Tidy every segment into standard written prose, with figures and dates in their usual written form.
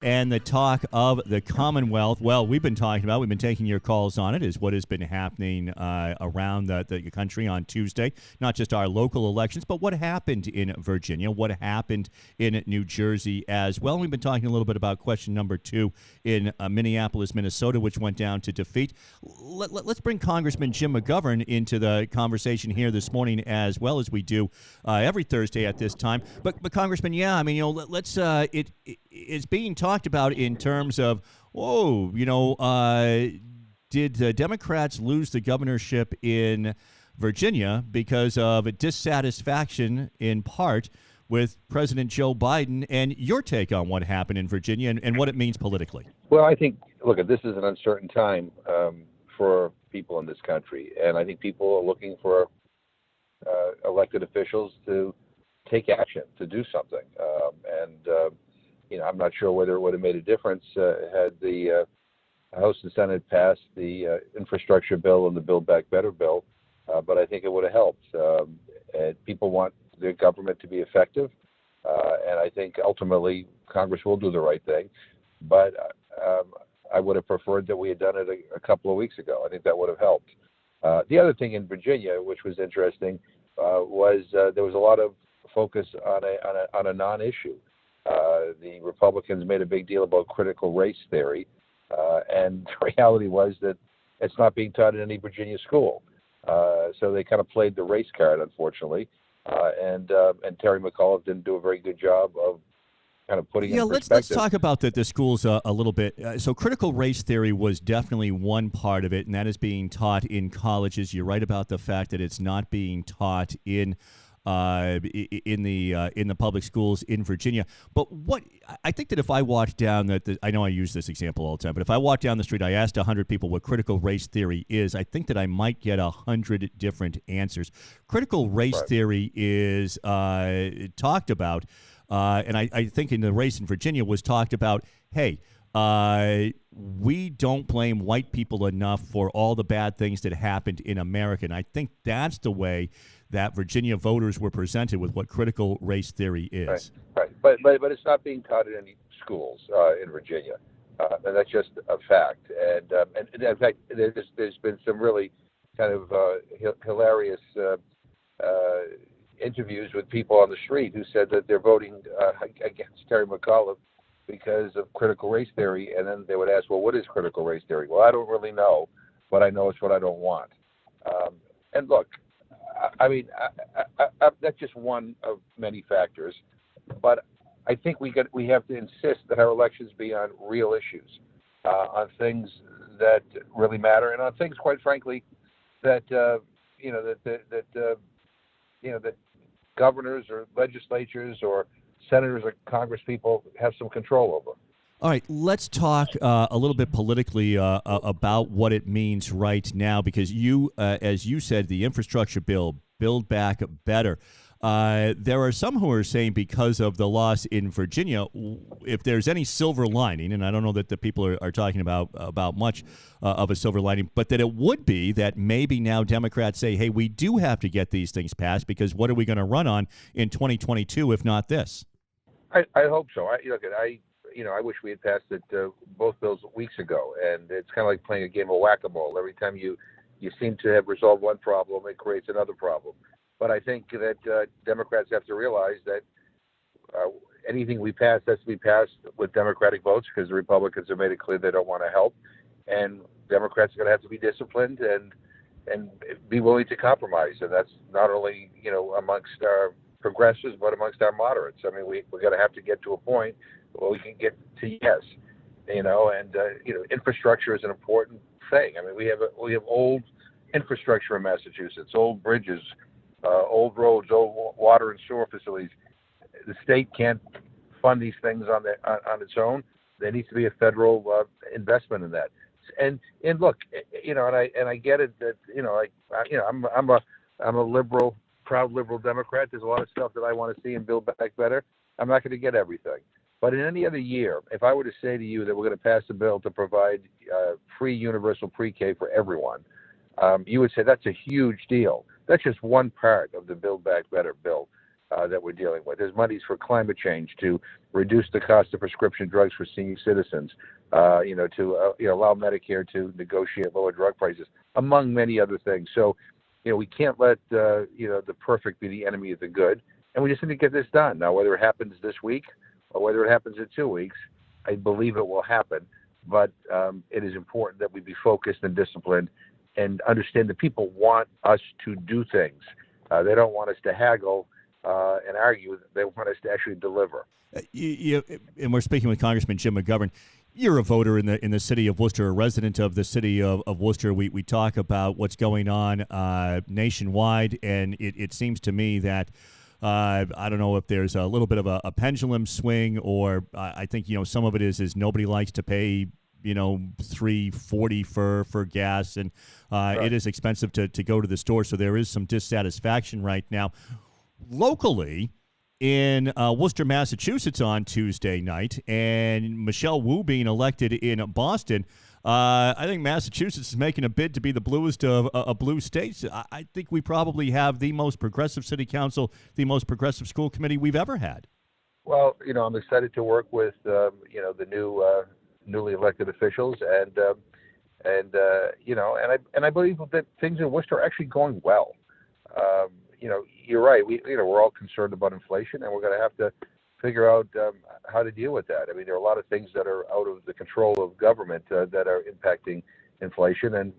And the talk of the Commonwealth, well, we've been taking your calls on it, is what has been happening around the country on Tuesday. Not just our local elections, but what happened in Virginia, what happened in New Jersey as well. And we've been talking a little bit about question number 2 in Minneapolis, Minnesota, which went down to defeat. Let's bring Congressman Jim McGovern into the conversation here this morning, as well as we do every Thursday at this time. But Congressman, yeah, I mean, it's being talked about in terms of, did the Democrats lose the governorship in Virginia because of dissatisfaction in part with President Joe Biden, and your take on what happened in Virginia and what it means politically? Well, I think, look, this is an uncertain time for people in this country, and I think people are looking for elected officials to take action, to do something. I'm not sure whether it would have made a difference had the House and Senate passed the infrastructure bill and the Build Back Better bill, but I think it would have helped. People want their government to be effective, and I think ultimately Congress will do the right thing. But I would have preferred that we had done it a couple of weeks ago. I think that would have helped. The other thing in Virginia, which was interesting, was there was a lot of focus on a non-issue. The Republicans made a big deal about critical race theory, and the reality was that it's not being taught in any Virginia school. So they kind of played the race card, unfortunately, and Terry McAuliffe didn't do a very good job of kind of putting it in perspective. Let's talk about the schools a little bit. So critical race theory was definitely one part of it, and that is being taught in colleges. You're right about the fact that it's not being taught in the public schools in Virginia. But what I think that if I walked down I know I use this example all the time, but if I walked down the street, I asked 100 people what critical race theory is, I think that I might get 100 different answers. Critical race theory is talked about, and I think in the race in Virginia was talked about, hey, we don't blame white people enough for all the bad things that happened in America. And I think that's the way that Virginia voters were presented with what critical race theory is. Right. But it's not being taught in any schools in Virginia, and that's just a fact. And in fact, there's been some really kind of hilarious interviews with people on the street who said that they're voting against Terry McAuliffe because of critical race theory, and then they would ask, well, what is critical race theory? Well, I don't really know, but I know it's what I don't want. And look, I mean, that's just one of many factors, but I think we have to insist that our elections be on real issues, on things that really matter, and on things, quite frankly, that that governors or legislatures or senators or Congress people have some control over. All right, let's talk a little bit politically about what it means right now, because you, as you said, the infrastructure bill, Build Back Better. There are some who are saying because of the loss in Virginia, if there's any silver lining, and I don't know that the people are talking about much of a silver lining, but that it would be that maybe now Democrats say, hey, we do have to get these things passed, because what are we going to run on in 2022 if not this? I hope so. I wish we had passed it, both bills weeks ago, and it's kind of like playing a game of whack-a-mole. Every time you seem to have resolved one problem, it creates another problem. But I think that Democrats have to realize that anything we pass has to be passed with Democratic votes, because the Republicans have made it clear they don't want to help, and Democrats are going to have to be disciplined and be willing to compromise, and that's not only amongst our progressives, but amongst our moderates. I mean, we're going to have to get to a point where we can get to yes, and infrastructure is an important thing. I mean, we have old infrastructure in Massachusetts, old bridges, old roads, old water and sewer facilities. The state can't fund these things on its own. There needs to be a federal investment in that. And look, and I get it that I'm a liberal, proud liberal Democrat. There's a lot of stuff that I want to see in Build Back Better. I'm not going to get everything. But in any other year, if I were to say to you that we're going to pass a bill to provide free universal pre-K for everyone, you would say that's a huge deal. That's just one part of the Build Back Better bill. that we're dealing with. There's monies for climate change to reduce the cost of prescription drugs for senior citizens, to allow Medicare to negotiate lower drug prices, among many other things. So, we can't let the perfect be the enemy of the good, and we just need to get this done. Now, whether it happens this week or whether it happens in 2 weeks, I believe it will happen. But it is important that we be focused and disciplined and understand that people want us to do things. They don't want us to haggle and argue. They want us to actually deliver. And we're speaking with Congressman Jim McGovern. You're a voter in the city of Worcester, a resident of the city of Worcester. We talk about what's going on nationwide, and it seems to me that I don't know if there's a little bit of a pendulum swing, or I think some of it is nobody likes to pay $3.40 for gas, and Right. It is expensive to go to the store. So there is some dissatisfaction right now locally in Worcester, Massachusetts on Tuesday night, and Michelle Wu being elected in Boston. I think Massachusetts is making a bid to be the bluest of blue states. I think we probably have the most progressive city council, the most progressive school committee we've ever had. Well, I'm excited to work with the newly elected officials, and I believe that things in Worcester are actually going well. You're right. We're all concerned about inflation, and we're going to have to figure out how to deal with that. I mean, there are a lot of things that are out of the control of government that are impacting inflation, and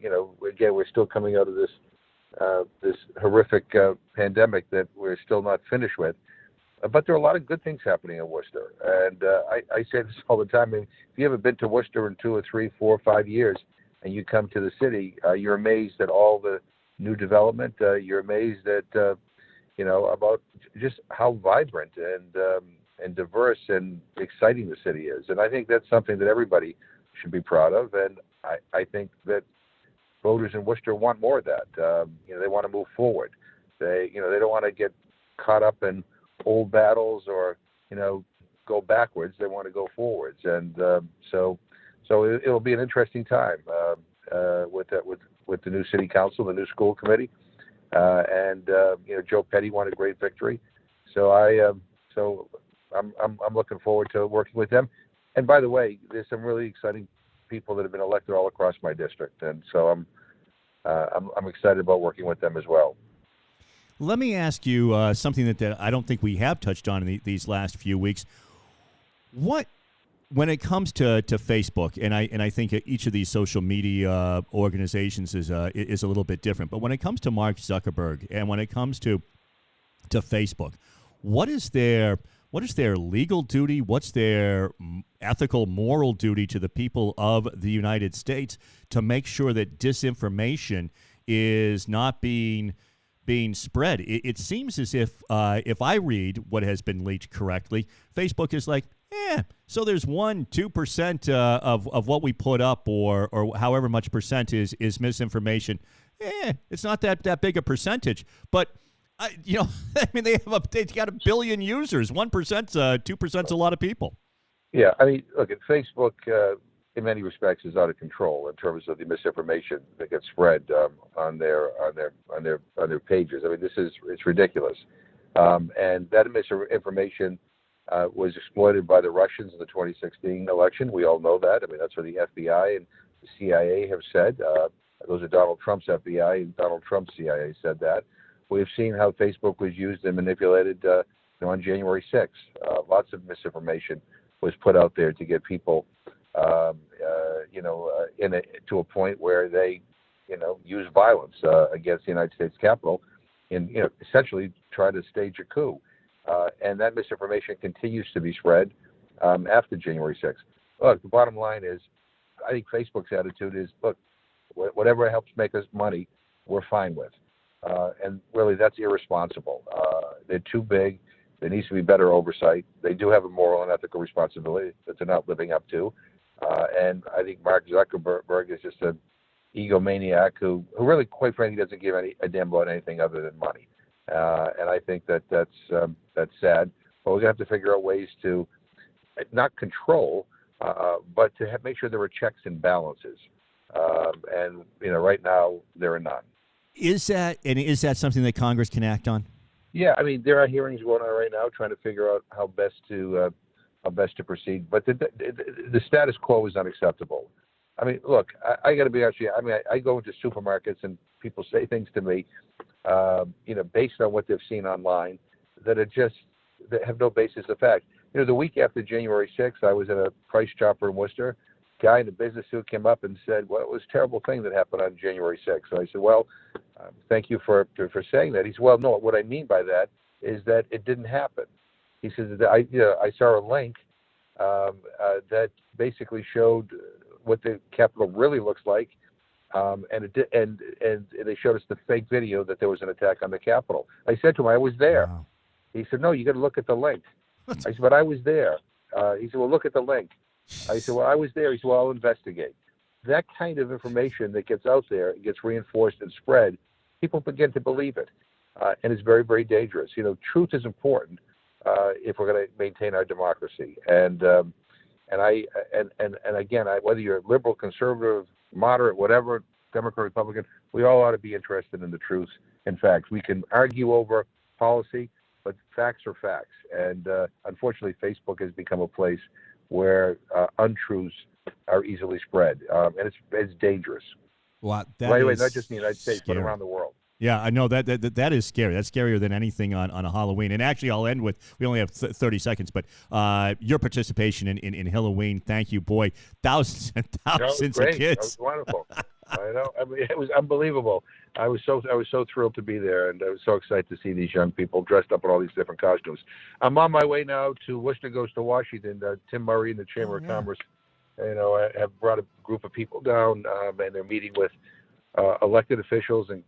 again, we're still coming out of this horrific pandemic that we're still not finished with. But there are a lot of good things happening in Worcester, and I say this all the time. I mean, if you haven't been to Worcester in 2 or 3, 4 or 5 years, and you come to the city, you're amazed at all the new development. You're amazed at about just how vibrant and diverse and exciting the city is. And I think that's something that everybody should be proud of. And I think that voters in Worcester want more of that. They want to move forward. They don't want to get caught up in old battles or go backwards. They want to go forwards. And so it'll be an interesting time with the new city council, the new school committee, and Joe Petty won a great victory. So I'm looking forward to working with them. And by the way, there's some really exciting people that have been elected all across my district, and so I'm excited about working with them as well. Let me ask you something that I don't think we have touched on in these last few weeks. When it comes to Facebook, and I think each of these social media organizations is a little bit different, but when it comes to Mark Zuckerberg and when it comes to Facebook, what is their legal duty? What's their ethical, moral duty to the people of the United States to make sure that disinformation is not being spread? It seems as if I read what has been leaked correctly, Facebook is like, so there's 1-2% of what we put up, or however much percent is misinformation. It's not that big a percentage, but I mean, they've got 1 billion users. 1%, 2%'s a lot of people. Yeah, I mean, look, at Facebook, in many respects, is out of control in terms of the misinformation that gets spread on their pages. I mean, it's ridiculous, and that misinformation was exploited by the Russians in the 2016 election. We all know that. I mean, that's what the FBI and the CIA have said. Those are Donald Trump's FBI and Donald Trump's CIA said that. We've seen how Facebook was used and manipulated on January 6th. Lots of misinformation was put out there to get people, to a point where they, use violence against the United States Capitol and, essentially try to stage a coup. And that misinformation continues to be spread after January 6th. Look, the bottom line is, I think Facebook's attitude is, look, whatever helps make us money, we're fine with. And really, that's irresponsible. They're too big. There needs to be better oversight. They do have a moral and ethical responsibility that they're not living up to. And I think Mark Zuckerberg is just an egomaniac who really, quite frankly, doesn't give a damn about anything other than money. And I think that's sad. But we're going to have to figure out ways to not control, but to make sure there are checks and balances. And right now there are none. Is that something that Congress can act on? Yeah, I mean, there are hearings going on right now trying to figure out how best to proceed. But the status quo is unacceptable. I mean, look, I got to be honest with you. I mean, I go into supermarkets and people say things to me, based on what they've seen online, that that have no basis of fact. The week after January 6th, I was at a Price Chopper in Worcester. Guy in a business suit came up and said, "Well, it was a terrible thing that happened on January 6th." And I said, "Well, thank you for saying that." He said, "Well, no, what I mean by that is that it didn't happen." He says that I saw a link that basically showed what the Capitol really looks like, and they showed us the fake video that there was an attack on the Capitol. I said to him, "I was there." Wow. He said, "No, you got to look at the link." I said, "But I was there." He said, "Well, look at the link." I said, "Well, I was there." He said, "Well, I'll investigate." That kind of information that gets out there, gets reinforced and spread, people begin to believe it, and it's very, very dangerous. Truth is important if we're going to maintain our democracy. And again, whether you're liberal, conservative, moderate, whatever, Democrat, Republican, we all ought to be interested in the truth and facts. We can argue over policy, but facts are facts. And unfortunately, Facebook has become a place where untruths are easily spread, and it's dangerous. Wow, By the way, not just in the United States, scary. but around the world. Yeah, I know that is scary. That's scarier than anything on a Halloween. And actually, I'll end with, we only have 30 seconds, but your participation in Halloween. Thank you, boy. Thousands and thousands of kids. That was wonderful. I know. I mean, it was unbelievable. I was so thrilled to be there, and I was so excited to see these young people dressed up in all these different costumes. I'm on my way now to Worcester Goes to Washington. Tim Murray and the Chamber of Commerce, I have brought a group of people down, and they're meeting with elected officials and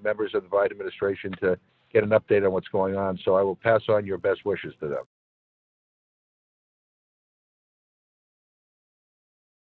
members of the Biden administration to get an update on what's going on. So I will pass on your best wishes to them.